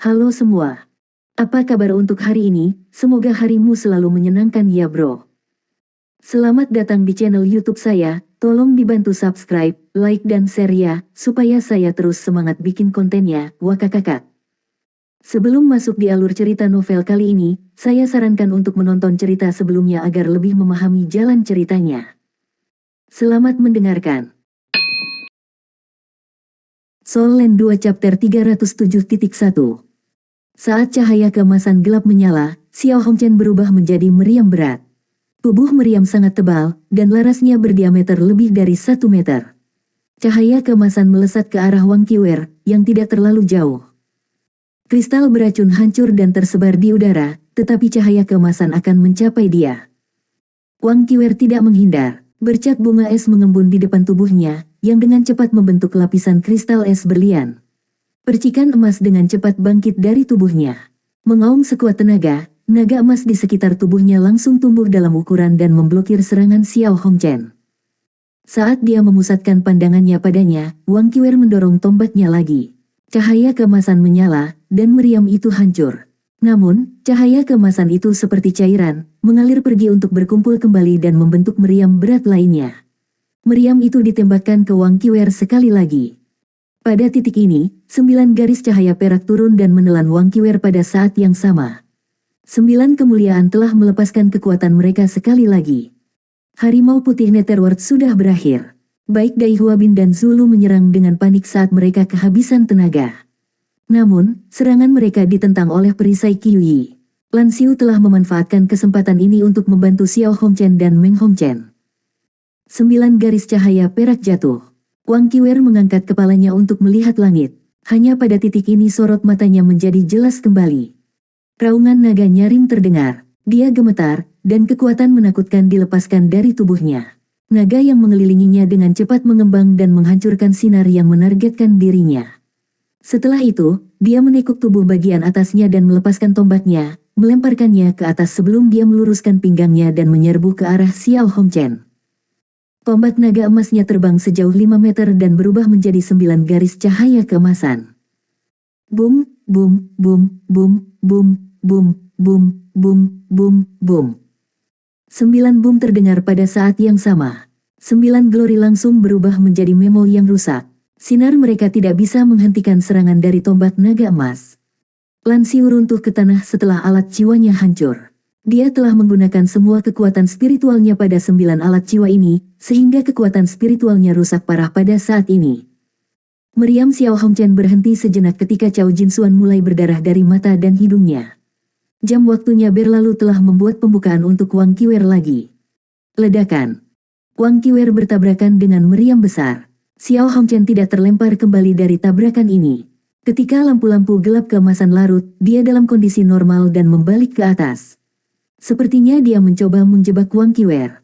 Halo semua. Apa kabar untuk hari ini? Semoga harimu selalu menyenangkan ya bro. Selamat datang di channel YouTube saya. Tolong dibantu subscribe, like dan share ya, supaya saya terus semangat bikin kontennya. Wakakakak. Sebelum masuk di alur cerita novel kali ini, saya sarankan untuk menonton cerita sebelumnya agar lebih memahami jalan ceritanya. Selamat mendengarkan. Soul Land 2 Chapter 307.1. Saat cahaya keemasan gelap menyala, Xiao Hongchen berubah menjadi meriam berat. Tubuh meriam sangat tebal, dan larasnya berdiameter lebih dari 1 meter. Cahaya keemasan melesat ke arah Wang Qiwer, yang tidak terlalu jauh. Kristal beracun hancur dan tersebar di udara, tetapi cahaya keemasan akan mencapai dia. Wang Qiwer tidak menghindar, bercat bunga es mengembun di depan tubuhnya, yang dengan cepat membentuk lapisan kristal es berlian. Percikan emas dengan cepat bangkit dari tubuhnya. Mengaum sekuat tenaga, naga emas di sekitar tubuhnya langsung tumbuh dalam ukuran dan memblokir serangan Xiao Hongchen. Saat dia memusatkan pandangannya padanya, Wang Qiwer mendorong tombaknya lagi. Cahaya keemasan menyala, dan meriam itu hancur. Namun, cahaya keemasan itu seperti cairan, mengalir pergi untuk berkumpul kembali dan membentuk meriam berat lainnya. Meriam itu ditembakkan ke Wang Qiwer sekali lagi. Pada titik ini, 9 garis cahaya perak turun dan menelan Wang Qiwer pada saat yang sama. 9 kemuliaan telah melepaskan kekuatan mereka sekali lagi. Harimau putih Netherworld sudah berakhir. Baik Dai Huabin dan Zulu menyerang dengan panik saat mereka kehabisan tenaga. Namun, serangan mereka ditentang oleh perisai Qiuyi. Lan Xiu telah memanfaatkan kesempatan ini untuk membantu Xiao Hongchen dan Meng Hongchen. 9 garis cahaya perak jatuh. Wang Qiwer mengangkat kepalanya untuk melihat langit. Hanya pada titik ini sorot matanya menjadi jelas kembali. Raungan naga nyaring terdengar. Dia gemetar, dan kekuatan menakutkan dilepaskan dari tubuhnya. Naga yang mengelilinginya dengan cepat mengembang dan menghancurkan sinar yang menargetkan dirinya. Setelah itu, dia menekuk tubuh bagian atasnya dan melepaskan tombaknya, melemparkannya ke atas sebelum dia meluruskan pinggangnya dan menyerbu ke arah Xiao Hongchen. Tombak naga emasnya terbang sejauh 5 meter dan berubah menjadi 9 garis cahaya keemasan. Boom, boom, boom, boom, boom, boom, boom, boom, boom, boom. 9 boom terdengar pada saat yang sama. 9 glory langsung berubah menjadi memo yang rusak. Sinar mereka tidak bisa menghentikan serangan dari tombak naga emas. Lan Xiu runtuh ke tanah setelah alat jiwanya hancur. Dia telah menggunakan semua kekuatan spiritualnya pada 9 alat jiwa ini, sehingga kekuatan spiritualnya rusak parah pada saat ini. Meriam Xiao Hongchen berhenti sejenak ketika Cao Jinsuan mulai berdarah dari mata dan hidungnya. Jam waktunya berlalu telah membuat pembukaan untuk Wang Qiwer lagi. Ledakan. Wang Qiwer bertabrakan dengan meriam besar. Xiao Hongchen tidak terlempar kembali dari tabrakan ini. Ketika lampu-lampu gelap keemasan larut, dia dalam kondisi normal dan membalik ke atas. Sepertinya dia mencoba menjebak Wang Qiwer.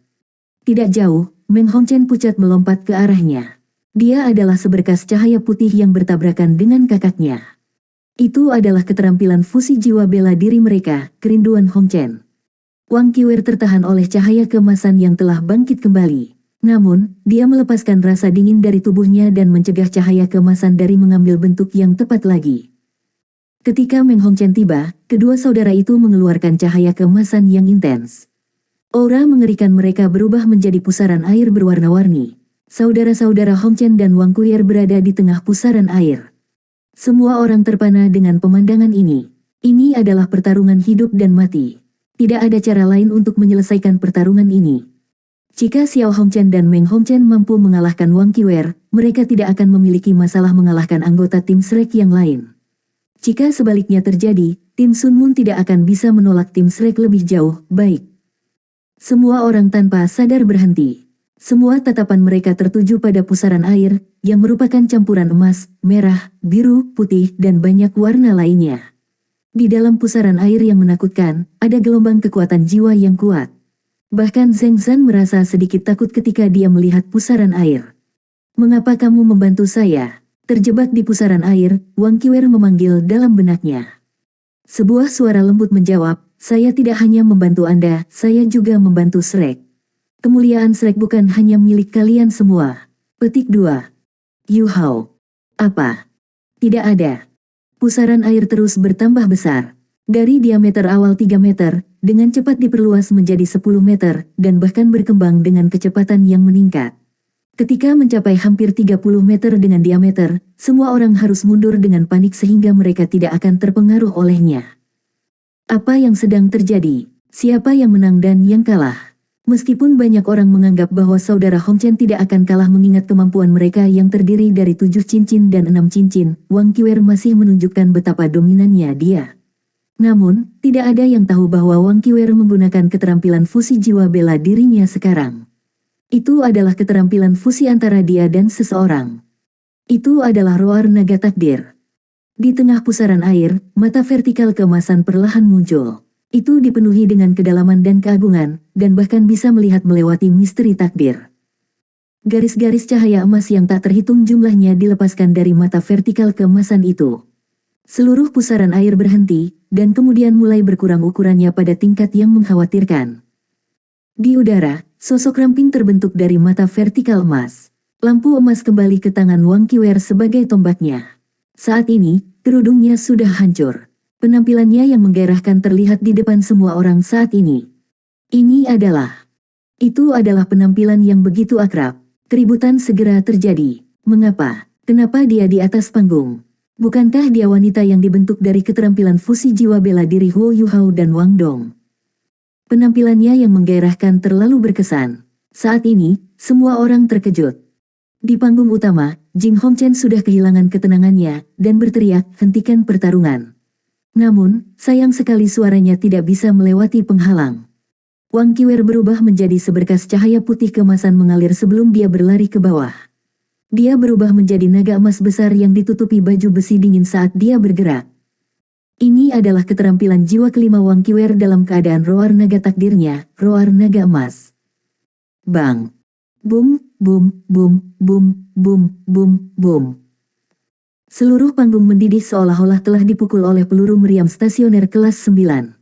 Tidak jauh, Meng Hongchen pucat melompat ke arahnya. Dia adalah seberkas cahaya putih yang bertabrakan dengan kakaknya. Itu adalah keterampilan fusi jiwa bela diri mereka, kerinduan Hongchen. Wang Qiwer tertahan oleh cahaya keemasan yang telah bangkit kembali. Namun, dia melepaskan rasa dingin dari tubuhnya dan mencegah cahaya keemasan dari mengambil bentuk yang tepat lagi. Ketika Meng Hongchen tiba, kedua saudara itu mengeluarkan cahaya keemasan yang intens. Aura mengerikan mereka berubah menjadi pusaran air berwarna-warni. Saudara-saudara Hongchen dan Wang Qiwer berada di tengah pusaran air. Semua orang terpana dengan pemandangan ini. Ini adalah pertarungan hidup dan mati. Tidak ada cara lain untuk menyelesaikan pertarungan ini. Jika Xiao Hongchen dan Meng Hongchen mampu mengalahkan Wang Qiwer, mereka tidak akan memiliki masalah mengalahkan anggota tim Shrek yang lain. Jika sebaliknya terjadi, tim Sun Moon tidak akan bisa menolak tim Shrek lebih jauh, baik. Semua orang tanpa sadar berhenti. Semua tatapan mereka tertuju pada pusaran air, yang merupakan campuran emas, merah, biru, putih, dan banyak warna lainnya. Di dalam pusaran air yang menakutkan, ada gelombang kekuatan jiwa yang kuat. Bahkan Zheng Zhan merasa sedikit takut ketika dia melihat pusaran air. Mengapa kamu membantu saya? Terjebak di pusaran air, Wang Qiwer memanggil dalam benaknya. Sebuah suara lembut menjawab, saya tidak hanya membantu Anda, saya juga membantu Shrek. Kemuliaan Shrek bukan hanya milik kalian semua. Petik 2. Yu Hao. Apa? Tidak ada. Pusaran air terus bertambah besar. Dari diameter awal 3 meter, dengan cepat diperluas menjadi 10 meter, dan bahkan berkembang dengan kecepatan yang meningkat. Ketika mencapai hampir 30 meter dengan diameter, semua orang harus mundur dengan panik sehingga mereka tidak akan terpengaruh olehnya. Apa yang sedang terjadi? Siapa yang menang dan yang kalah? Meskipun banyak orang menganggap bahwa saudara Hongchen tidak akan kalah mengingat kemampuan mereka yang terdiri dari 7 cincin dan 6 cincin, Wang Qiwer masih menunjukkan betapa dominannya dia. Namun, tidak ada yang tahu bahwa Wang Qiwer menggunakan keterampilan fusi jiwa bela dirinya sekarang. Itu adalah keterampilan fusi antara dia dan seseorang. Itu adalah roar naga takdir. Di tengah pusaran air, mata vertikal keemasan perlahan muncul. Itu dipenuhi dengan kedalaman dan keagungan, dan bahkan bisa melihat melewati misteri takdir. Garis-garis cahaya emas yang tak terhitung jumlahnya dilepaskan dari mata vertikal keemasan itu. Seluruh pusaran air berhenti, dan kemudian mulai berkurang ukurannya pada tingkat yang mengkhawatirkan. Di udara, sosok ramping terbentuk dari mata vertikal emas. Lampu emas kembali ke tangan Wang Qiwer sebagai tombaknya. Saat ini, kerudungnya sudah hancur. Penampilannya yang menggairahkan terlihat di depan semua orang saat ini. Itu adalah penampilan yang begitu akrab. Keributan segera terjadi. Mengapa? Kenapa dia di atas panggung? Bukankah dia wanita yang dibentuk dari keterampilan fusi jiwa bela diri Huo Yuhao dan Wang Dong? Penampilannya yang menggairahkan terlalu berkesan. Saat ini, semua orang terkejut. Di panggung utama, Jing Hongchen sudah kehilangan ketenangannya, dan berteriak, hentikan pertarungan. Namun, sayang sekali suaranya tidak bisa melewati penghalang. Wang Qiwer berubah menjadi seberkas cahaya putih keemasan mengalir sebelum dia berlari ke bawah. Dia berubah menjadi naga emas besar yang ditutupi baju besi dingin saat dia bergerak. Ini adalah keterampilan jiwa kelima Wang Qiwer dalam keadaan roar naga takdirnya, roar naga emas. Bang! Bum, bum, bum, bum, bum, bum, bum. Seluruh panggung mendidih seolah-olah telah dipukul oleh peluru meriam stasioner kelas 9.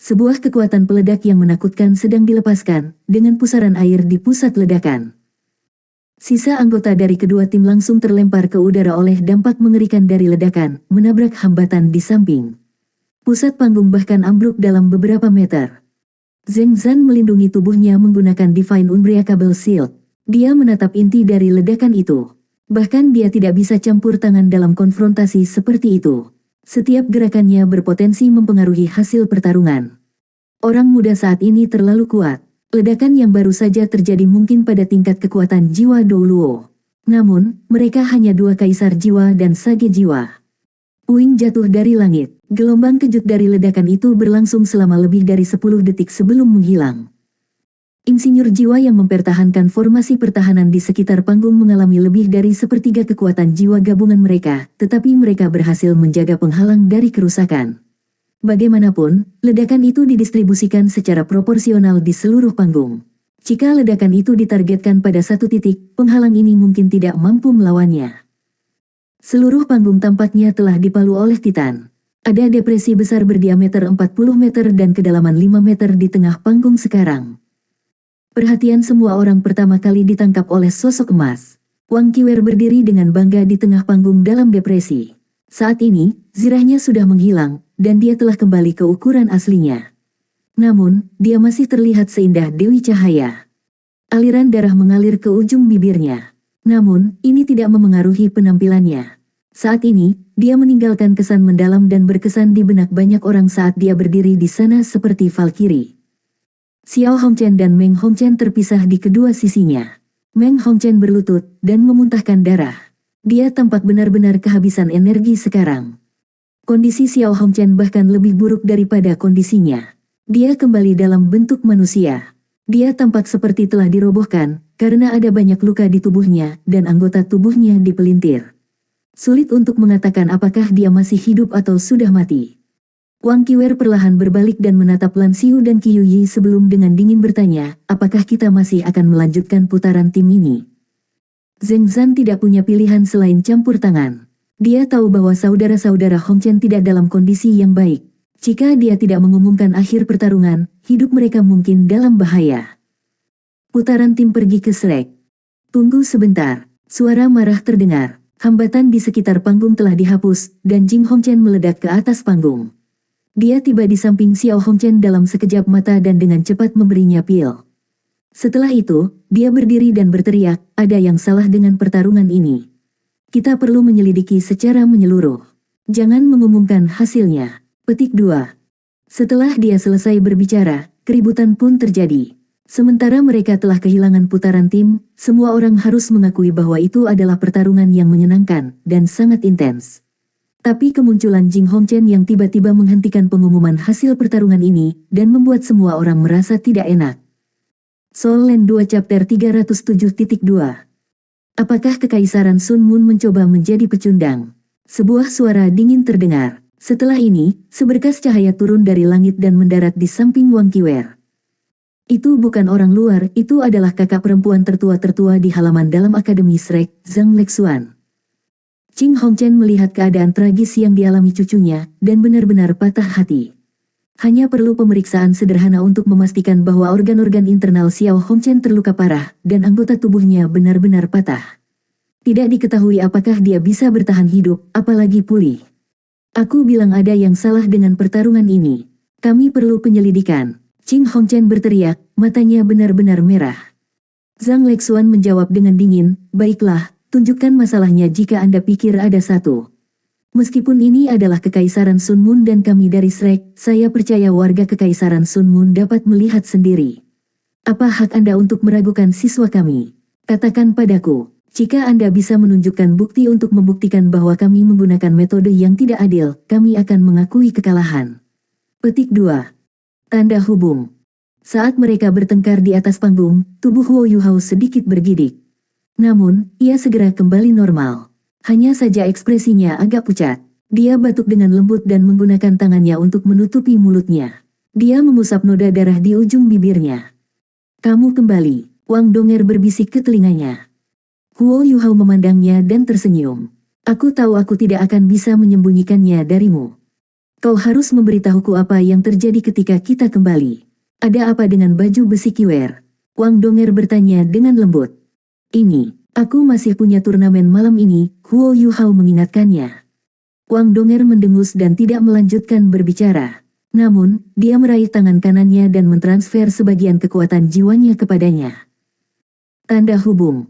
Sebuah kekuatan peledak yang menakutkan sedang dilepaskan, dengan pusaran air di pusat ledakan. Sisa anggota dari kedua tim langsung terlempar ke udara oleh dampak mengerikan dari ledakan, menabrak hambatan di samping. Pusat panggung bahkan ambruk dalam beberapa meter. Zheng Zhan melindungi tubuhnya menggunakan Divine Unbreakable Shield. Dia menatap inti dari ledakan itu. Bahkan dia tidak bisa campur tangan dalam konfrontasi seperti itu. Setiap gerakannya berpotensi mempengaruhi hasil pertarungan. Orang muda saat ini terlalu kuat. Ledakan yang baru saja terjadi mungkin pada tingkat kekuatan jiwa Douluo. Namun, mereka hanya dua kaisar jiwa dan sage jiwa. Puing jatuh dari langit. Gelombang kejut dari ledakan itu berlangsung selama lebih dari 10 detik sebelum menghilang. Insinyur jiwa yang mempertahankan formasi pertahanan di sekitar panggung mengalami lebih dari sepertiga kekuatan jiwa gabungan mereka, tetapi mereka berhasil menjaga penghalang dari kerusakan. Bagaimanapun, ledakan itu didistribusikan secara proporsional di seluruh panggung. Jika ledakan itu ditargetkan pada satu titik, penghalang ini mungkin tidak mampu melawannya. Seluruh panggung tampaknya telah dipalu oleh Titan. Ada depresi besar berdiameter 40 meter dan kedalaman 5 meter di tengah panggung sekarang. Perhatian semua orang pertama kali ditangkap oleh sosok emas. Wang Qiwer berdiri dengan bangga di tengah panggung dalam depresi. Saat ini, zirahnya sudah menghilang, dan dia telah kembali ke ukuran aslinya. Namun, dia masih terlihat seindah Dewi Cahaya. Aliran darah mengalir ke ujung bibirnya. Namun, ini tidak memengaruhi penampilannya. Saat ini, dia meninggalkan kesan mendalam dan berkesan di benak banyak orang saat dia berdiri di sana seperti Valkyrie. Xiao Hongchen dan Meng Hongchen terpisah di kedua sisinya. Meng Hongchen berlutut dan memuntahkan darah. Dia tampak benar-benar kehabisan energi sekarang. Kondisi Xiao Hongchen bahkan lebih buruk daripada kondisinya. Dia kembali dalam bentuk manusia. Dia tampak seperti telah dirobohkan, karena ada banyak luka di tubuhnya dan anggota tubuhnya dipelintir. Sulit untuk mengatakan apakah dia masih hidup atau sudah mati. Wang Qiwer perlahan berbalik dan menatap Lan Xiu dan Qiu Yi sebelum dengan dingin bertanya, apakah kita masih akan melanjutkan putaran tim ini? Zheng Zhan tidak punya pilihan selain campur tangan. Dia tahu bahwa saudara-saudara Hongchen tidak dalam kondisi yang baik. Jika dia tidak mengumumkan akhir pertarungan, hidup mereka mungkin dalam bahaya. Putaran tim pergi ke Shrek. Tunggu sebentar, suara marah terdengar. Hambatan di sekitar panggung telah dihapus, dan Jing Hongchen meledak ke atas panggung. Dia tiba di samping Xiao Hongchen dalam sekejap mata dan dengan cepat memberinya pil. Setelah itu, dia berdiri dan berteriak, ada yang salah dengan pertarungan ini. Kita perlu menyelidiki secara menyeluruh. Jangan mengumumkan hasilnya. Petik 2. Setelah dia selesai berbicara, keributan pun terjadi. Sementara mereka telah kehilangan putaran tim, semua orang harus mengakui bahwa itu adalah pertarungan yang menyenangkan dan sangat intens. Tapi kemunculan Jing Hongchen yang tiba-tiba menghentikan pengumuman hasil pertarungan ini dan membuat semua orang merasa tidak enak. Soul Land 2 Chapter 307.2. Apakah Kekaisaran Sun Moon mencoba menjadi pecundang? Sebuah suara dingin terdengar. Setelah ini, seberkas cahaya turun dari langit dan mendarat di samping Wang Qiwer. Itu bukan orang luar, itu adalah kakak perempuan tertua-tertua di halaman dalam Akademi Shrek, Zhang Lexuan. Jing Hongchen melihat keadaan tragis yang dialami cucunya, dan benar-benar patah hati. Hanya perlu pemeriksaan sederhana untuk memastikan bahwa organ-organ internal Xiao Hongchen terluka parah, dan anggota tubuhnya benar-benar patah. Tidak diketahui apakah dia bisa bertahan hidup, apalagi pulih. Aku bilang ada yang salah dengan pertarungan ini. Kami perlu penyelidikan. Jing Hongchen berteriak, matanya benar-benar merah. Zhang Lexuan menjawab dengan dingin, baiklah, tunjukkan masalahnya jika Anda pikir ada satu. Meskipun ini adalah Kekaisaran Sun Moon dan kami dari Shrek, saya percaya warga Kekaisaran Sun Moon dapat melihat sendiri. Apa hak Anda untuk meragukan siswa kami? Katakan padaku, jika Anda bisa menunjukkan bukti untuk membuktikan bahwa kami menggunakan metode yang tidak adil, kami akan mengakui kekalahan. Petik 2. Tanda hubung. Saat mereka bertengkar di atas panggung, tubuh Huo Yuhao sedikit bergidik. Namun, ia segera kembali normal. Hanya saja ekspresinya agak pucat. Dia batuk dengan lembut dan menggunakan tangannya untuk menutupi mulutnya. Dia mengusap noda darah di ujung bibirnya. Kamu kembali, Wang Donger berbisik ke telinganya. Huo Yuhao memandangnya dan tersenyum. Aku tahu aku tidak akan bisa menyembunyikannya darimu. Kau harus memberitahuku apa yang terjadi ketika kita kembali. Ada apa dengan baju besi Qiwer? Wang Donger bertanya dengan lembut. Ini, aku masih punya turnamen malam ini, Huo Yuhao mengingatkannya. Wang Donger mendengus dan tidak melanjutkan berbicara. Namun, dia meraih tangan kanannya dan mentransfer sebagian kekuatan jiwanya kepadanya. Tanda hubung.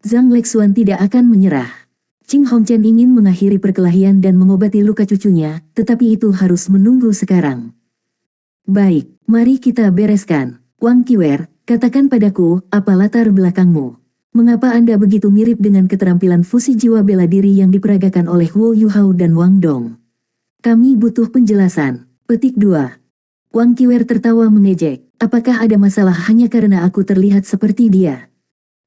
Zhang Lexuan tidak akan menyerah. Jing Hongchen ingin mengakhiri perkelahian dan mengobati luka cucunya, tetapi itu harus menunggu sekarang. Baik, mari kita bereskan. Wang Qiwer, katakan padaku, apa latar belakangmu? Mengapa Anda begitu mirip dengan keterampilan fusi jiwa bela diri yang diperagakan oleh Huo Yuhao dan Wang Dong? Kami butuh penjelasan. Petik 2. Wang Qiwer tertawa mengejek. Apakah ada masalah hanya karena aku terlihat seperti dia?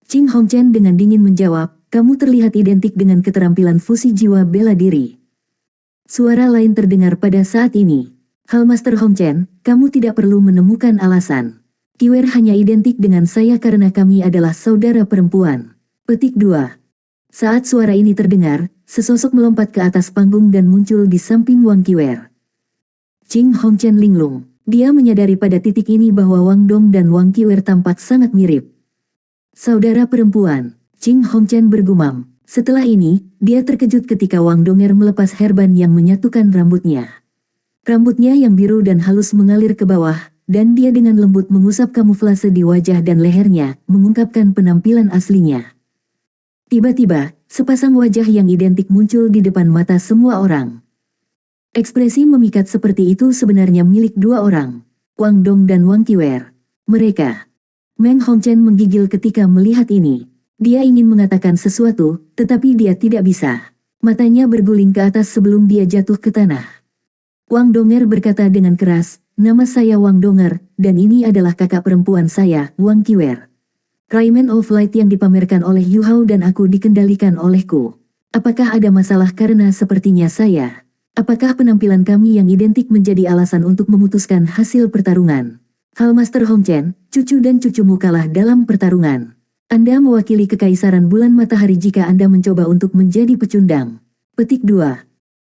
Jing Hongchen dengan dingin menjawab, kamu terlihat identik dengan keterampilan fusi jiwa bela diri. Suara lain terdengar pada saat ini. Hallmaster Hongchen, kamu tidak perlu menemukan alasan. Qiwer hanya identik dengan saya karena kami adalah saudara perempuan. Petik 2. Saat suara ini terdengar, sesosok melompat ke atas panggung dan muncul di samping Wang Qiwer. Jing Hongchen linglung. Dia menyadari pada titik ini bahwa Wang Dong dan Wang Qiwer tampak sangat mirip. Saudara perempuan, Jing Hongchen bergumam. Setelah ini, dia terkejut ketika Wang Donger melepas herban yang menyatukan rambutnya. Rambutnya yang biru dan halus mengalir ke bawah, dan dia dengan lembut mengusap kamuflase di wajah dan lehernya, mengungkapkan penampilan aslinya. Tiba-tiba, sepasang wajah yang identik muncul di depan mata semua orang. Ekspresi memikat seperti itu sebenarnya milik dua orang, Wang Dong dan Wang Qiwer. Mereka. Meng Hongchen menggigil ketika melihat ini. Dia ingin mengatakan sesuatu, tetapi dia tidak bisa. Matanya berguling ke atas sebelum dia jatuh ke tanah. Wang Donger berkata dengan keras, nama saya Wang Donger, dan ini adalah kakak perempuan saya, Wang Qiwer. Rayman of Light yang dipamerkan oleh Yuhao dan aku dikendalikan olehku. Apakah ada masalah karena sepertinya saya? Apakah penampilan kami yang identik menjadi alasan untuk memutuskan hasil pertarungan? Hallmaster Hongchen, cucu dan cucumu kalah dalam pertarungan. Anda mewakili Kekaisaran Bulan Matahari jika Anda mencoba untuk menjadi pecundang. Petik 2.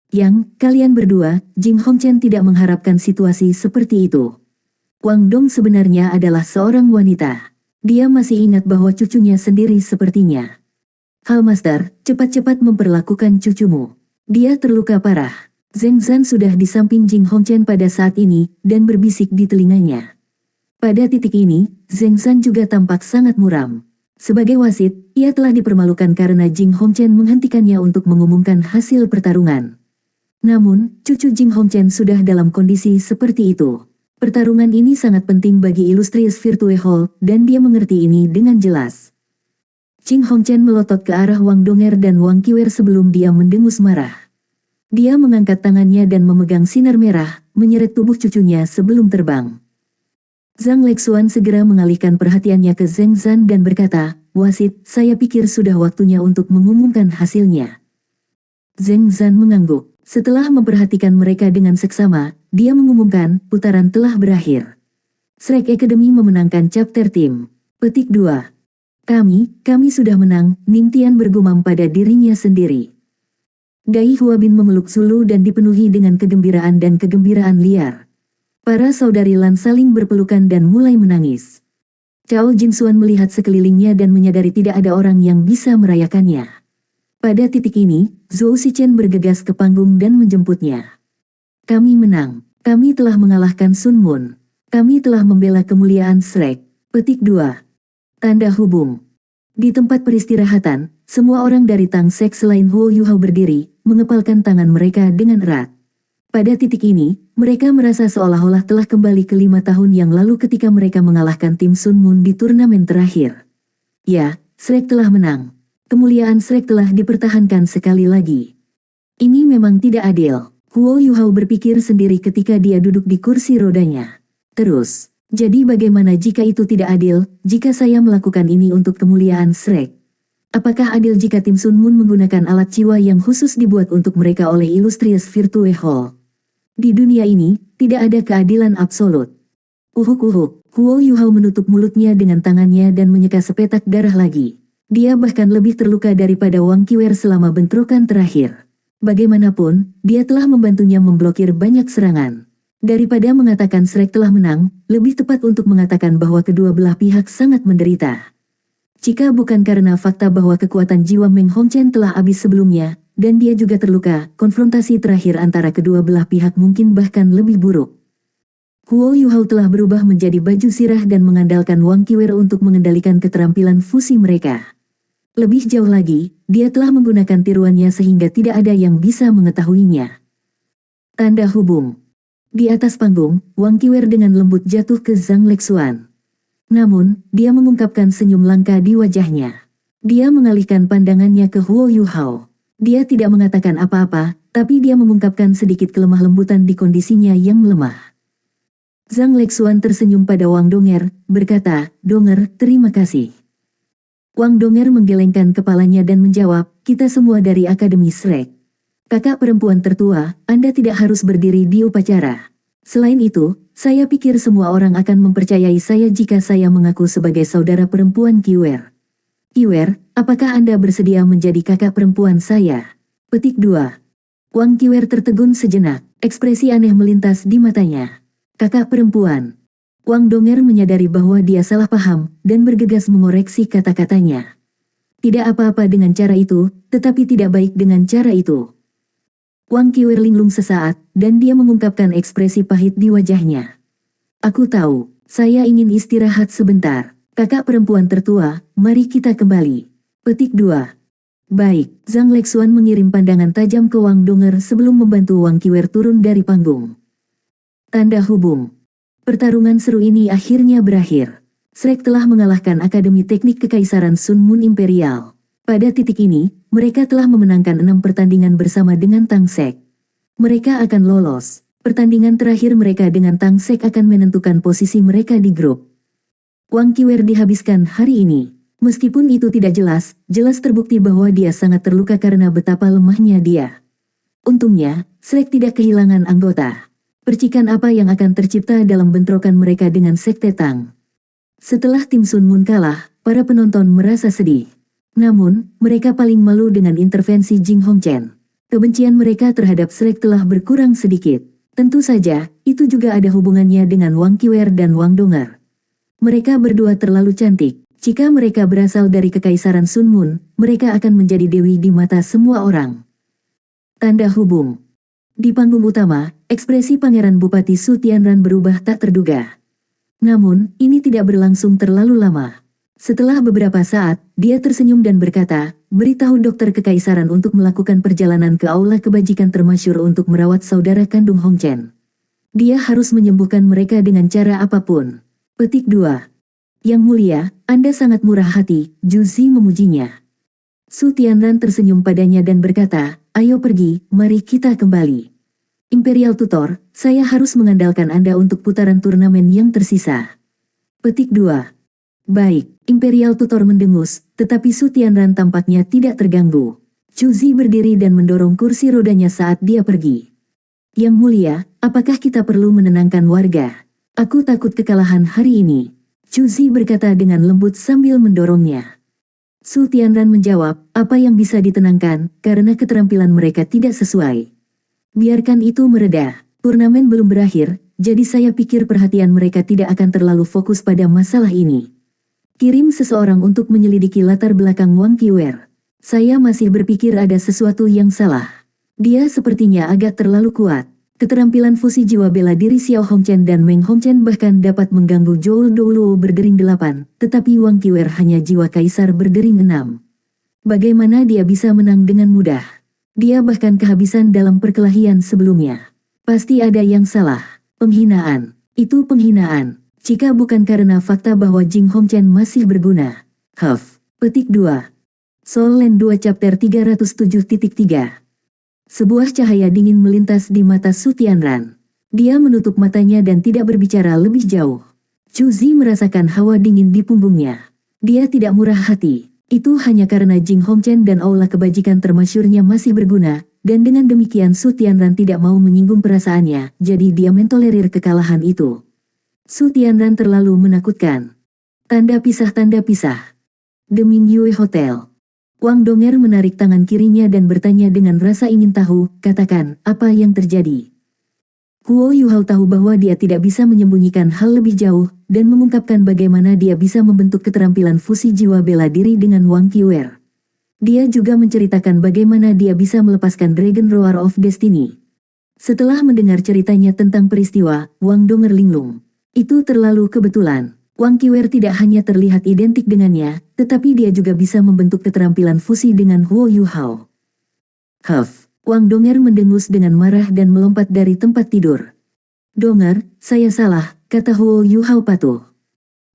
Yang, kalian berdua, Jing Hongchen tidak mengharapkan situasi seperti itu. Wang Dong sebenarnya adalah seorang wanita. Dia masih ingat bahwa cucunya sendiri sepertinya. Hal Master, cepat-cepat memperlakukan cucumu. Dia terluka parah. Zheng Zan sudah di samping Jing Hongchen pada saat ini, dan berbisik di telinganya. Pada titik ini, Zheng Zan juga tampak sangat muram. Sebagai wasit, ia telah dipermalukan karena Jing Hongchen menghentikannya untuk mengumumkan hasil pertarungan. Namun, cucu Jing Hongchen sudah dalam kondisi seperti itu. Pertarungan ini sangat penting bagi Illustrious Virtue Hall, dan dia mengerti ini dengan jelas. Jing Hongchen melotot ke arah Wang Donger dan Wang Qiwer sebelum dia mendengus marah. Dia mengangkat tangannya dan memegang sinar merah, menyeret tubuh cucunya sebelum terbang. Zhang Lexuan segera mengalihkan perhatiannya ke Zheng Zan dan berkata, "Wasit, saya pikir sudah waktunya untuk mengumumkan hasilnya." Zheng Zan mengangguk. Setelah memperhatikan mereka dengan seksama, dia mengumumkan, putaran telah berakhir. Shrek Academy memenangkan chapter tim. Petik 2. Kami sudah menang, Ning Tian bergumam pada dirinya sendiri. Dai Huabin memeluk Zulu dan dipenuhi dengan kegembiraan dan kegembiraan liar. Para saudari Lan saling berpelukan dan mulai menangis. Cao Jinsuan melihat sekelilingnya dan menyadari tidak ada orang yang bisa merayakannya. Pada titik ini, Zhou Shichen bergegas ke panggung dan menjemputnya. Kami menang. Kami telah mengalahkan Sun Moon. Kami telah membela kemuliaan Shrek. Petik 2. Tanda hubung. Di tempat peristirahatan, semua orang dari Tang Sek selain Huo Yuhao berdiri, mengepalkan tangan mereka dengan erat. Pada titik ini, mereka merasa seolah-olah telah kembali ke 5 tahun yang lalu ketika mereka mengalahkan tim Sun Moon di turnamen terakhir. Ya, Shrek telah menang. Kemuliaan Shrek telah dipertahankan sekali lagi. Ini memang tidak adil. Huo Yuhao berpikir sendiri ketika dia duduk di kursi rodanya. Terus, jadi bagaimana jika itu tidak adil, jika saya melakukan ini untuk kemuliaan Shrek? Apakah adil jika tim Sun Moon menggunakan alat jiwa yang khusus dibuat untuk mereka oleh Illustrious Virtue Hall? Di dunia ini, tidak ada keadilan absolut. Uhuk-uhuk, Huo Yuhao menutup mulutnya dengan tangannya dan menyeka sepetak darah lagi. Dia bahkan lebih terluka daripada Wang Qiwer selama bentrokan terakhir. Bagaimanapun, dia telah membantunya memblokir banyak serangan. Daripada mengatakan Shrek telah menang, lebih tepat untuk mengatakan bahwa kedua belah pihak sangat menderita. Jika bukan karena fakta bahwa kekuatan jiwa Meng Hongchen telah habis sebelumnya, dan dia juga terluka, konfrontasi terakhir antara kedua belah pihak mungkin bahkan lebih buruk. Huo Yuhao telah berubah menjadi baju sirah dan mengandalkan Wang Qiwer untuk mengendalikan keterampilan fusi mereka. Lebih jauh lagi, dia telah menggunakan tiruannya sehingga tidak ada yang bisa mengetahuinya. Tanda hubung. Di atas panggung, Wang Qiwer dengan lembut jatuh ke Zhang Lexuan. Namun, dia mengungkapkan senyum langka di wajahnya. Dia mengalihkan pandangannya ke Huo Yuhao. Dia tidak mengatakan apa-apa, tapi dia mengungkapkan sedikit kelemah lembutan di kondisinya yang melemah. Zhang Lexuan tersenyum pada Wang Donger, berkata, "Donger, terima kasih." Wang Donger menggelengkan kepalanya dan menjawab, "Kita semua dari Akademi Shrek. Kakak perempuan tertua, Anda tidak harus berdiri di upacara. Selain itu, saya pikir semua orang akan mempercayai saya jika saya mengaku sebagai saudara perempuan Qiwer. Qiwer, apakah Anda bersedia menjadi kakak perempuan saya?" Petik 2. Wang Qiwer tertegun sejenak, ekspresi aneh melintas di matanya. Kakak perempuan. Wang Donger menyadari bahwa dia salah paham, dan bergegas mengoreksi kata-katanya. Tidak apa-apa dengan cara itu, tetapi tidak baik dengan cara itu. Wang Qiwer linglung sesaat, dan dia mengungkapkan ekspresi pahit di wajahnya. "Aku tahu, saya ingin istirahat sebentar. Kakak perempuan tertua, mari kita kembali." Petik 2. Baik, Zhang Lexuan mengirim pandangan tajam ke Wang Donger sebelum membantu Wang Qiwer turun dari panggung. Tanda hubung. Pertarungan seru ini akhirnya berakhir. Shrek telah mengalahkan Akademi Teknik Kekaisaran Sun Moon Imperial. Pada titik ini, mereka telah memenangkan 6 pertandingan bersama dengan Tang Sek. Mereka akan lolos. Pertandingan terakhir mereka dengan Tang Sek akan menentukan posisi mereka di grup. Wang Qiwer dihabiskan hari ini. Meskipun itu tidak jelas terbukti bahwa dia sangat terluka karena betapa lemahnya dia. Untungnya, Shrek tidak kehilangan anggota. Percikan apa yang akan tercipta dalam bentrokan mereka dengan Sekte Tang? Setelah tim Sun Moon kalah, para penonton merasa sedih. Namun, mereka paling malu dengan intervensi Jing Hongchen. Kebencian mereka terhadap Shrek telah berkurang sedikit. Tentu saja, itu juga ada hubungannya dengan Wang Qiwer dan Wang Donger. Mereka berdua terlalu cantik. Jika mereka berasal dari Kekaisaran Sunmun, mereka akan menjadi dewi di mata semua orang. Tanda hubung. Di panggung utama, ekspresi Pangeran Bupati Su Tianran berubah tak terduga. Namun, ini tidak berlangsung terlalu lama. Setelah beberapa saat, dia tersenyum dan berkata, beritahu dokter Kekaisaran untuk melakukan perjalanan ke Aula Kebajikan termasyur untuk merawat saudara kandung Hong Chen. Dia harus menyembuhkan mereka dengan cara apapun. Petik 2. Yang mulia, Anda sangat murah hati, Juzi memujinya. Su Tianran tersenyum padanya dan berkata, ayo pergi, mari kita kembali. Imperial Tutor, saya harus mengandalkan Anda untuk putaran turnamen yang tersisa. Petik 2. Baik, Imperial Tutor mendengus, tetapi Su Tianran tampaknya tidak terganggu. Juzi berdiri dan mendorong kursi rodanya saat dia pergi. Yang mulia, apakah kita perlu menenangkan warga? Aku takut kekalahan hari ini. Juzi berkata dengan lembut sambil mendorongnya. Su Tianran menjawab, apa yang bisa ditenangkan, karena keterampilan mereka tidak sesuai. Biarkan itu mereda. Turnamen belum berakhir, jadi saya pikir perhatian mereka tidak akan terlalu fokus pada masalah ini. Kirim seseorang untuk menyelidiki latar belakang Wang Qiwer. Saya masih berpikir ada sesuatu yang salah. Dia sepertinya agak terlalu kuat. Keterampilan fusi jiwa bela diri Xiao Hongchen dan Meng Hongchen bahkan dapat mengganggu Zhou Douluo berdering 8, tetapi Wang Qiwer hanya jiwa kaisar berdering 6. Bagaimana dia bisa menang dengan mudah? Dia bahkan kehabisan dalam perkelahian sebelumnya. Pasti ada yang salah. Penghinaan. Itu penghinaan. Jika bukan karena fakta bahwa Jing Hongchen masih berguna. Petik 2. Soul Land 2 Chapter 307.3. Sebuah cahaya dingin melintas di mata Su Tianran. Dia menutup matanya dan tidak berbicara lebih jauh. Juzi merasakan hawa dingin di punggungnya. Dia tidak murah hati. Itu hanya karena Jing Hongchen dan Aula Kebajikan termasyurnya masih berguna, dan dengan demikian Su Tianran tidak mau menyinggung perasaannya, jadi dia mentolerir kekalahan itu. Su Tianran terlalu menakutkan. Tanda pisah. The Mingyue Hotel. Wang Donger menarik tangan kirinya dan bertanya dengan rasa ingin tahu, katakan, apa yang terjadi? Huo Yuhao tahu bahwa dia tidak bisa menyembunyikan hal lebih jauh, dan mengungkapkan bagaimana dia bisa membentuk keterampilan fusi jiwa bela diri dengan Wang Qiwer. Dia juga menceritakan bagaimana dia bisa melepaskan Dragon Roar of Destiny. Setelah mendengar ceritanya tentang peristiwa, Wang Donger linglung. Itu terlalu kebetulan. Wang Qiwer tidak hanya terlihat identik dengannya, tetapi dia juga bisa membentuk keterampilan fusi dengan Huo Yuhao. Wang Donger mendengus dengan marah dan melompat dari tempat tidur. Donger, saya salah, kata Huo Yuhao patuh.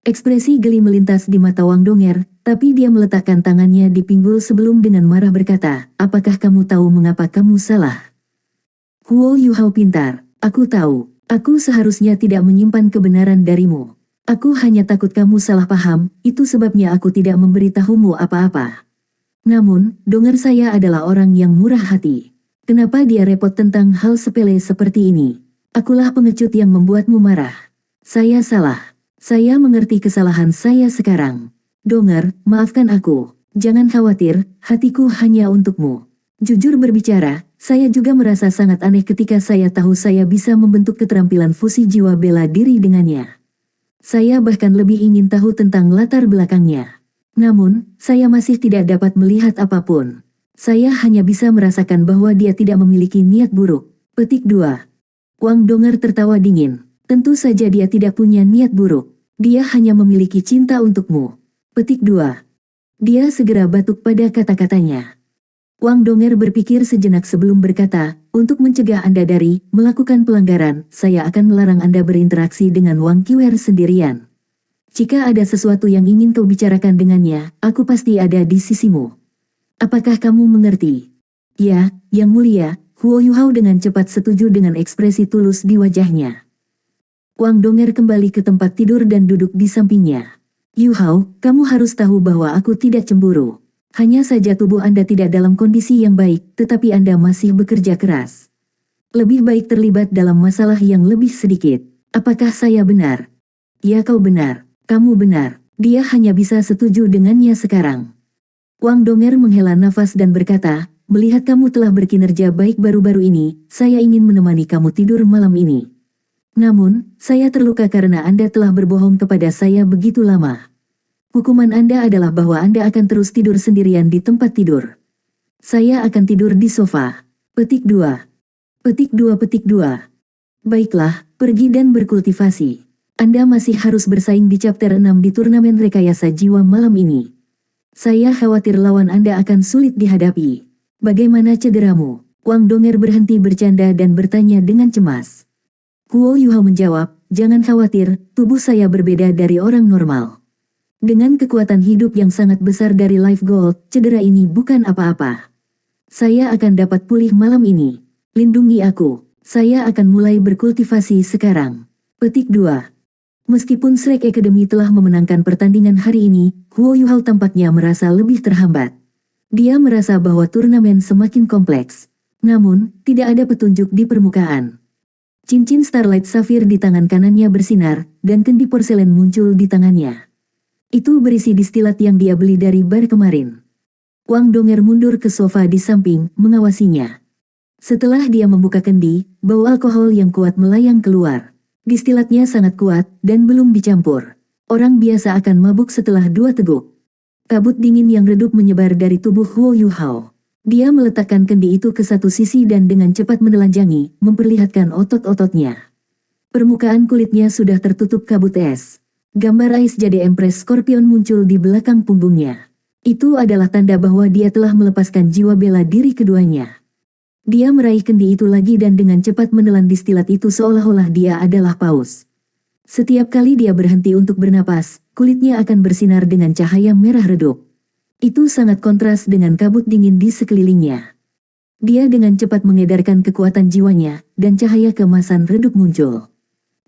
Ekspresi geli melintas di mata Wang Donger, tapi dia meletakkan tangannya di pinggul sebelum dengan marah berkata, apakah kamu tahu mengapa kamu salah? Huo Yuhao pintar, aku tahu, aku seharusnya tidak menyimpan kebenaran darimu. Aku hanya takut kamu salah paham, itu sebabnya aku tidak memberitahumu apa-apa. Namun, Donger saya adalah orang yang murah hati. Kenapa dia repot tentang hal sepele seperti ini? Akulah pengecut yang membuatmu marah. Saya salah. Saya mengerti kesalahan saya sekarang. Donger, maafkan aku. Jangan khawatir, hatiku hanya untukmu. Jujur berbicara, saya juga merasa sangat aneh ketika saya tahu saya bisa membentuk keterampilan fusi jiwa bela diri dengannya. Saya bahkan lebih ingin tahu tentang latar belakangnya. Namun, saya masih tidak dapat melihat apapun. Saya hanya bisa merasakan bahwa dia tidak memiliki niat buruk. Petik 2. Wang Donger tertawa dingin. Tentu saja dia tidak punya niat buruk. Dia hanya memiliki cinta untukmu. Petik 2. Dia segera batuk pada kata-katanya. Wang Donger berpikir sejenak sebelum berkata, untuk mencegah Anda dari melakukan pelanggaran, saya akan melarang Anda berinteraksi dengan Wang Qiwer sendirian. Jika ada sesuatu yang ingin kau bicarakan dengannya, aku pasti ada di sisimu. Apakah kamu mengerti? Ya, Yang Mulia, Huo Yuhao dengan cepat setuju dengan ekspresi tulus di wajahnya. Wang Donger kembali ke tempat tidur dan duduk di sampingnya. Yuhao, kamu harus tahu bahwa aku tidak cemburu. Hanya saja tubuh Anda tidak dalam kondisi yang baik, tetapi Anda masih bekerja keras. Lebih baik terlibat dalam masalah yang lebih sedikit. Apakah saya benar? Ya, kau benar. Kamu benar. Dia hanya bisa setuju dengannya sekarang. Wang Donger menghela nafas dan berkata, melihat kamu telah berkinerja baik baru-baru ini, saya ingin menemani kamu tidur malam ini. Namun, saya terluka karena Anda telah berbohong kepada saya begitu lama. Hukuman Anda adalah bahwa Anda akan terus tidur sendirian di tempat tidur. Saya akan tidur di sofa. Petik 2. Petik 2 Petik 2. Baiklah, pergi dan berkultivasi. Anda masih harus bersaing di chapter 6 di turnamen rekayasa jiwa malam ini. Saya khawatir lawan Anda akan sulit dihadapi. Bagaimana cederamu? Wang Donger berhenti bercanda dan bertanya dengan cemas. Huo Yuhao menjawab, jangan khawatir, tubuh saya berbeda dari orang normal. Dengan kekuatan hidup yang sangat besar dari Life Gold, cedera ini bukan apa-apa. Saya akan dapat pulih malam ini. Lindungi aku. Saya akan mulai berkultivasi sekarang. Petik 2. Meskipun Shrek Academy telah memenangkan pertandingan hari ini, Huo Yuhao tampaknya merasa lebih terhambat. Dia merasa bahwa turnamen semakin kompleks. Namun, tidak ada petunjuk di permukaan. Cincin Starlight Sapphire di tangan kanannya bersinar, dan kendi porselen muncul di tangannya. Itu berisi distilat yang dia beli dari bar kemarin. Wang Donger mundur ke sofa di samping, mengawasinya. Setelah dia membuka kendi, bau alkohol yang kuat melayang keluar. Distilatnya sangat kuat, dan belum dicampur. Orang biasa akan mabuk setelah 2 teguk. Kabut dingin yang redup menyebar dari tubuh Huo Yuhao. Dia meletakkan kendi itu ke satu sisi dan dengan cepat menelanjangi, memperlihatkan otot-ototnya. Permukaan kulitnya sudah tertutup kabut es. Gambar Ais Jade Empress Scorpion muncul di belakang punggungnya. Itu adalah tanda bahwa dia telah melepaskan jiwa bela diri keduanya. Dia meraih kendi itu lagi dan dengan cepat menelan distilat itu seolah-olah dia adalah paus. Setiap kali dia berhenti untuk bernapas, kulitnya akan bersinar dengan cahaya merah redup. Itu sangat kontras dengan kabut dingin di sekelilingnya. Dia dengan cepat mengedarkan kekuatan jiwanya, dan cahaya keemasan redup muncul.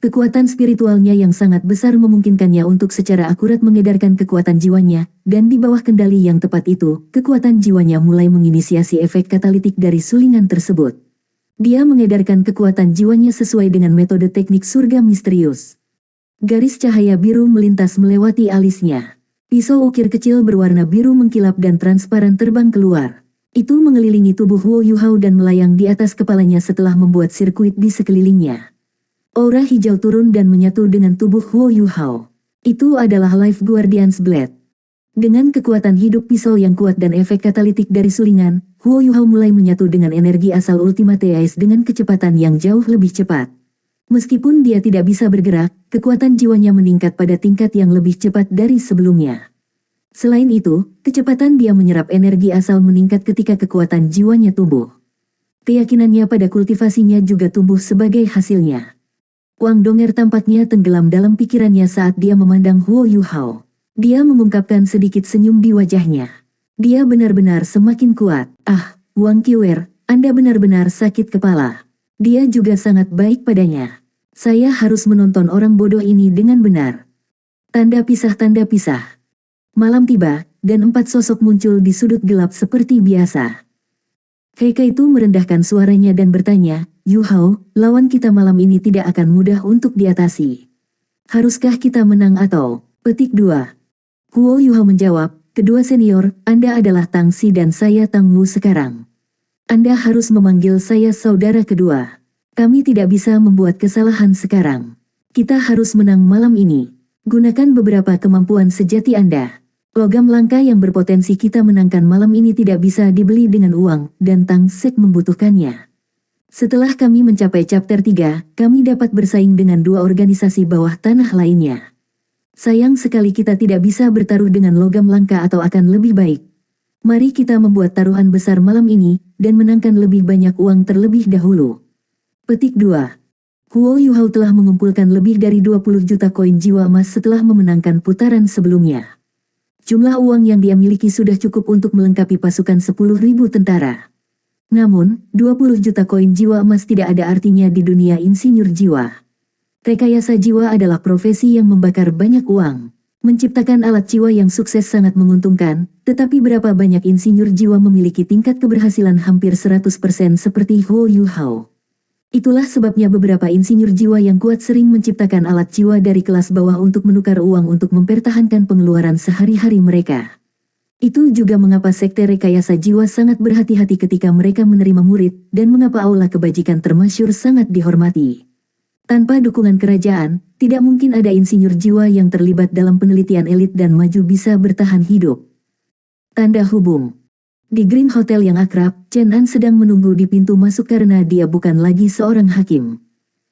Kekuatan spiritualnya yang sangat besar memungkinkannya untuk secara akurat mengedarkan kekuatan jiwanya, dan di bawah kendali yang tepat itu, kekuatan jiwanya mulai menginisiasi efek katalitik dari sulingan tersebut. Dia mengedarkan kekuatan jiwanya sesuai dengan metode teknik surga misterius. Garis cahaya biru melintas melewati alisnya. Pisau ukir kecil berwarna biru mengkilap dan transparan terbang keluar. Itu mengelilingi tubuh Huo Yuhao dan melayang di atas kepalanya setelah membuat sirkuit di sekelilingnya. Aura hijau turun dan menyatu dengan tubuh Huo Yuhao. Itu adalah Life Guardian's Blade. Dengan kekuatan hidup pisau yang kuat dan efek katalitik dari sulingan, Huo Yuhao mulai menyatu dengan energi asal Ultimate Ice dengan kecepatan yang jauh lebih cepat. Meskipun dia tidak bisa bergerak, kekuatan jiwanya meningkat pada tingkat yang lebih cepat dari sebelumnya. Selain itu, kecepatan dia menyerap energi asal meningkat ketika kekuatan jiwanya tumbuh. Keyakinannya pada kultivasinya juga tumbuh sebagai hasilnya. Wang Donger tampaknya tenggelam dalam pikirannya saat dia memandang Huo Yuhao. Dia mengungkapkan sedikit senyum di wajahnya. Dia benar-benar semakin kuat. Ah, Wang Qiwer, Anda benar-benar sakit kepala. Dia juga sangat baik padanya. Saya harus menonton orang bodoh ini dengan benar. Tanda pisah. Malam tiba, dan 4 sosok muncul di sudut gelap seperti biasa. Heike itu merendahkan suaranya dan bertanya, Yuhao, lawan kita malam ini tidak akan mudah untuk diatasi. Haruskah kita menang atau? Petik 2. Huo Yuhao menjawab, kedua senior, Anda adalah Tang Xi dan saya Tang Wu sekarang. Anda harus memanggil saya saudara kedua. Kami tidak bisa membuat kesalahan sekarang. Kita harus menang malam ini. Gunakan beberapa kemampuan sejati Anda. Logam langka yang berpotensi kita menangkan malam ini tidak bisa dibeli dengan uang, dan Tang Sek membutuhkannya. Setelah kami mencapai chapter 3, kami dapat bersaing dengan 2 organisasi bawah tanah lainnya. Sayang sekali kita tidak bisa bertaruh dengan logam langka atau akan lebih baik. Mari kita membuat taruhan besar malam ini, dan menangkan lebih banyak uang terlebih dahulu. Petik 2. Huo Yuhao telah mengumpulkan lebih dari 20 juta koin jiwa emas setelah memenangkan putaran sebelumnya. Jumlah uang yang dia miliki sudah cukup untuk melengkapi pasukan 10.000 tentara. Namun, 20 juta koin jiwa emas tidak ada artinya di dunia insinyur jiwa. Rekayasa jiwa adalah profesi yang membakar banyak uang. Menciptakan alat jiwa yang sukses sangat menguntungkan, tetapi berapa banyak insinyur jiwa memiliki tingkat keberhasilan hampir 100% seperti Huo Yuhao. Itulah sebabnya beberapa insinyur jiwa yang kuat sering menciptakan alat jiwa dari kelas bawah untuk menukar uang untuk mempertahankan pengeluaran sehari-hari mereka. Itu juga mengapa sekte rekayasa jiwa sangat berhati-hati ketika mereka menerima murid, dan mengapa aula kebajikan termasyur sangat dihormati. Tanpa dukungan kerajaan, tidak mungkin ada insinyur jiwa yang terlibat dalam penelitian elit dan maju bisa bertahan hidup. Tanda hubung. Di Green Hotel yang akrab, Chen An sedang menunggu di pintu masuk karena dia bukan lagi seorang hakim.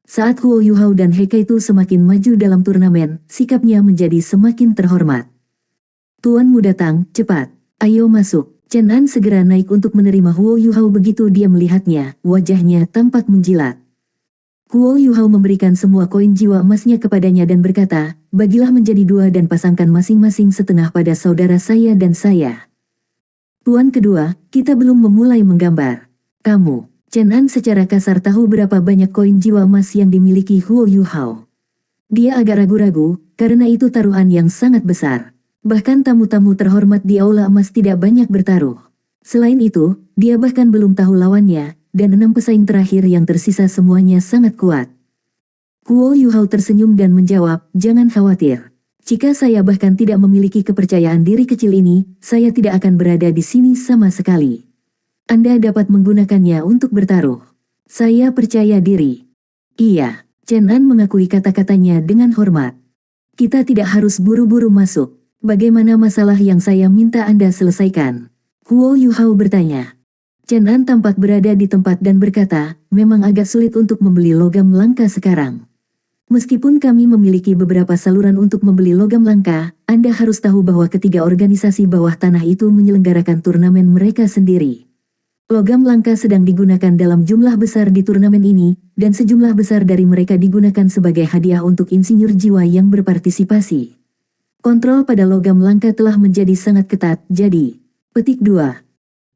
Saat Huo Yuhao dan He Kaitu semakin maju dalam turnamen, sikapnya menjadi semakin terhormat. Tuanmu datang, cepat. Ayo masuk. Chen An segera naik untuk menerima Huo Yuhao begitu dia melihatnya, wajahnya tampak menjilat. Huo Yuhao memberikan semua koin jiwa emasnya kepadanya dan berkata, bagilah menjadi dua dan pasangkan masing-masing setengah pada saudara saya dan saya. Tuan kedua, kita belum memulai menggambar. Kamu, Chen An secara kasar tahu berapa banyak koin jiwa emas yang dimiliki Huo Yuhao. Dia agak ragu-ragu, karena itu taruhan yang sangat besar. Bahkan tamu-tamu terhormat di aula emas tidak banyak bertaruh. Selain itu, dia bahkan belum tahu lawannya, dan 6 pesaing terakhir yang tersisa semuanya sangat kuat. Huo Yuhao tersenyum dan menjawab, jangan khawatir. Jika saya bahkan tidak memiliki kepercayaan diri kecil ini, saya tidak akan berada di sini sama sekali. Anda dapat menggunakannya untuk bertaruh. Saya percaya diri. Iya, Chen An mengakui kata-katanya dengan hormat. Kita tidak harus buru-buru masuk. Bagaimana masalah yang saya minta Anda selesaikan? Huo Yuhao bertanya. Chen An tampak berada di tempat dan berkata, memang agak sulit untuk membeli logam langka sekarang. Meskipun kami memiliki beberapa saluran untuk membeli logam langka, Anda harus tahu bahwa ketiga organisasi bawah tanah itu menyelenggarakan turnamen mereka sendiri. Logam langka sedang digunakan dalam jumlah besar di turnamen ini, dan sejumlah besar dari mereka digunakan sebagai hadiah untuk insinyur jiwa yang berpartisipasi. Kontrol pada logam langka telah menjadi sangat ketat, jadi. Petik 2.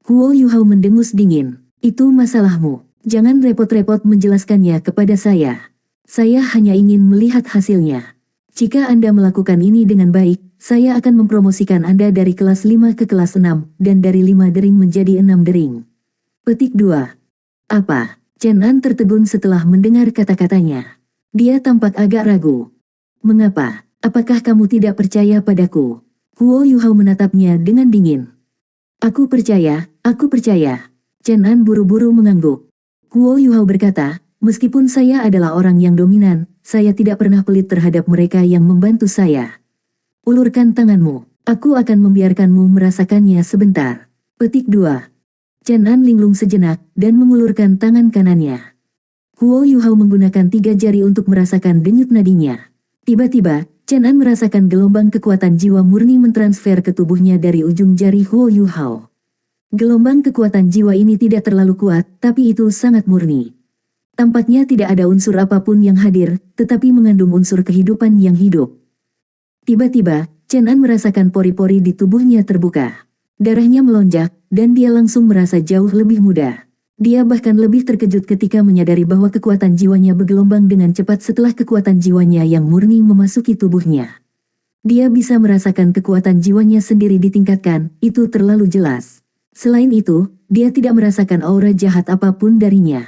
Huo Yuhao mendengus dingin. Itu masalahmu. Jangan repot-repot menjelaskannya kepada saya. Saya hanya ingin melihat hasilnya. Jika Anda melakukan ini dengan baik, saya akan mempromosikan Anda dari kelas 5 ke kelas 6, dan dari 5 dering menjadi 6 dering. Petik 2. Apa? Chen An tertegun setelah mendengar kata-katanya. Dia tampak agak ragu. Mengapa? Apakah kamu tidak percaya padaku? Huo Yuhao menatapnya dengan dingin. Aku percaya, aku percaya. Chen An buru-buru mengangguk. Huo Yuhao berkata, meskipun saya adalah orang yang dominan, saya tidak pernah pelit terhadap mereka yang membantu saya. Ulurkan tanganmu, aku akan membiarkanmu merasakannya sebentar. Petik 2. Chen An linglung sejenak, dan mengulurkan tangan kanannya. Huo Yuhao menggunakan 3 jari untuk merasakan denyut nadinya. Tiba-tiba, Chen An merasakan gelombang kekuatan jiwa murni mentransfer ke tubuhnya dari ujung jari Huo Yuhao. Gelombang kekuatan jiwa ini tidak terlalu kuat, tapi itu sangat murni. Tampaknya tidak ada unsur apapun yang hadir, tetapi mengandung unsur kehidupan yang hidup. Tiba-tiba, Chen An merasakan pori-pori di tubuhnya terbuka. Darahnya melonjak, dan dia langsung merasa jauh lebih muda. Dia bahkan lebih terkejut ketika menyadari bahwa kekuatan jiwanya bergelombang dengan cepat setelah kekuatan jiwanya yang murni memasuki tubuhnya. Dia bisa merasakan kekuatan jiwanya sendiri ditingkatkan, itu terlalu jelas. Selain itu, dia tidak merasakan aura jahat apapun darinya.